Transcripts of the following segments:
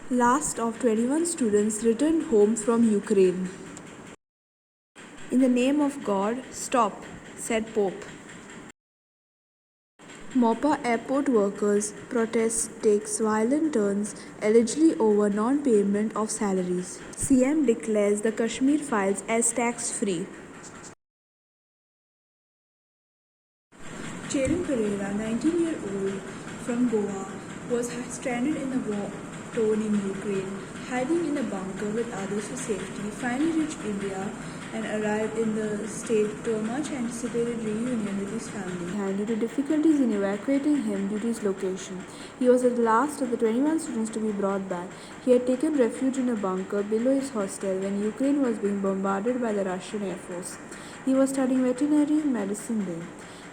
Last of 21 students returned home from Ukraine. In the name of God, stop, said Pope. Mopa airport workers' protest takes violent turns allegedly over non-payment of salaries. CM declares the Kashmir files as tax-free. Cheran Pereira, 19-year-old from Goa, was stranded in a war zone in Ukraine, hiding in a bunker with others for safety, finally reached India and arrived in the state to a much anticipated reunion with his family. Due to difficulties in evacuating him due to his location, he was the last of the 21 students to be brought back. He had taken refuge in a bunker below his hostel when Ukraine was being bombarded by the Russian Air Force. He was studying veterinary medicine there.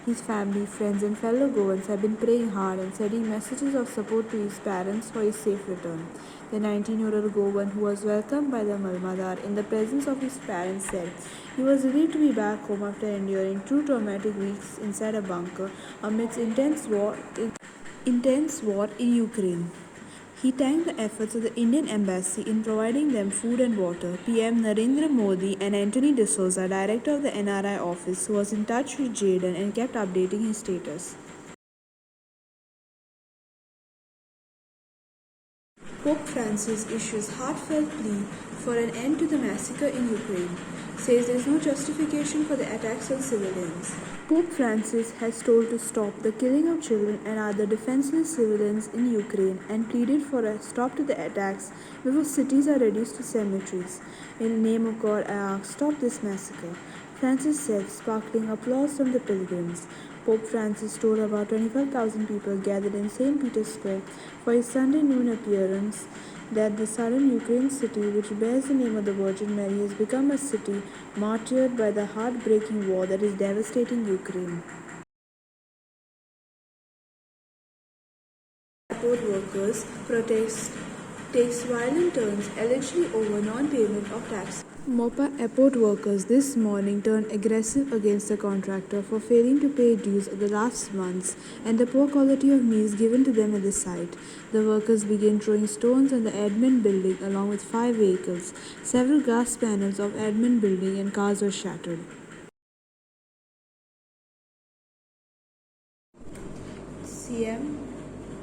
His family, friends, and fellow Goans have been praying hard and sending messages of support to his parents for his safe return. The 19-year-old Goan, who was welcomed by the Malmadar in the presence of his parents, said he was relieved to be back home after enduring two traumatic weeks inside a bunker amidst intense war in Ukraine. He thanked the efforts of the Indian embassy in providing them food and water. PM Narendra Modi and Anthony D'Souza, director of the NRI office, was in touch with Jaden and kept updating his status. Pope Francis issues heartfelt plea for an end to the massacre in Ukraine, says there is no justification for the attacks on civilians. Pope Francis has told to stop the killing of children and other defenseless civilians in Ukraine and pleaded for a stop to the attacks before cities are reduced to cemeteries. In the name of God, I ask, stop this massacre. Francis said, sparkling applause from the pilgrims. Pope Francis told about 25,000 people gathered in St. Peter's Square for his Sunday noon appearance that the southern Ukraine city, which bears the name of the Virgin Mary, has become a city martyred by the heartbreaking war that is devastating Ukraine. Airport workers' protest takes violent turns allegedly over non-payment of tax. Mopa airport workers this morning turned aggressive against the contractor for failing to pay dues of the last months and the poor quality of meals given to them at the site. The workers began throwing stones on the admin building along with 5 vehicles. Several glass panels of admin building and cars were shattered. CM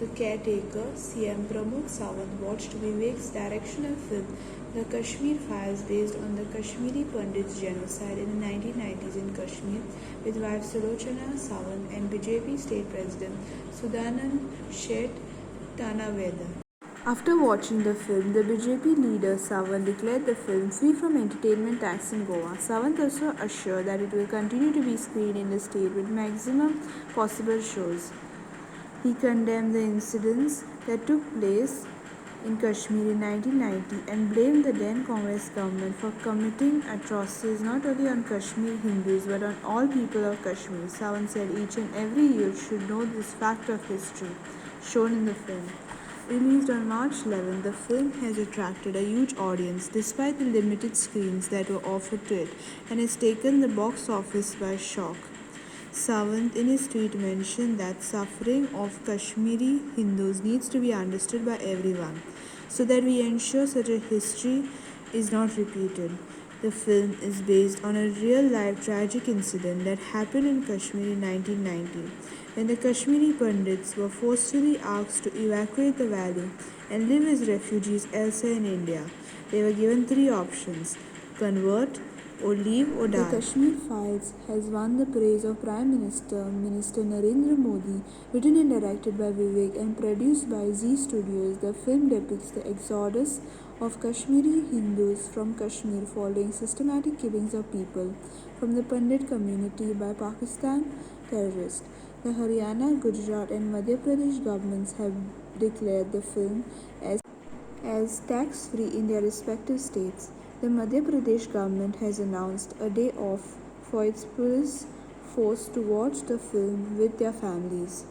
The caretaker, CM Pramod Sawant, watched Vivek's directional film The Kashmir Files based on the Kashmiri Pandits genocide in the 1990s in Kashmir with wife Sulochana Sawant and BJP state president Sudanand Shet Tanaveda. After watching the film, the BJP leader Sawant declared the film free from entertainment tax in Goa. Sawant also assured that it will continue to be screened in the state with maximum possible shows. He condemned the incidents that took place in Kashmir in 1990 and blamed the then Congress government for committing atrocities not only on Kashmir Hindus but on all people of Kashmir. Sawant said each and every youth should know this fact of history shown in the film. Released on March 11, the film has attracted a huge audience despite the limited screens that were offered to it and has taken the box office by shock. Sawant in his tweet mentioned that suffering of Kashmiri Hindus needs to be understood by everyone so that we ensure such a history is not repeated. The film is based on a real-life tragic incident that happened in Kashmir in 1990 when the Kashmiri Pandits were forcefully asked to evacuate the valley and live as refugees elsewhere in India. They were given 3 options: convert, or leave or die. The Kashmir Files has won the praise of Prime Minister Narendra Modi, written and directed by Vivek and produced by Z Studios. The film depicts the exodus of Kashmiri Hindus from Kashmir following systematic killings of people from the Pandit community by Pakistan terrorists. The Haryana, Gujarat and Madhya Pradesh governments have declared the film as tax-free in their respective states. The Madhya Pradesh government has announced a day off for its police force to watch the film with their families.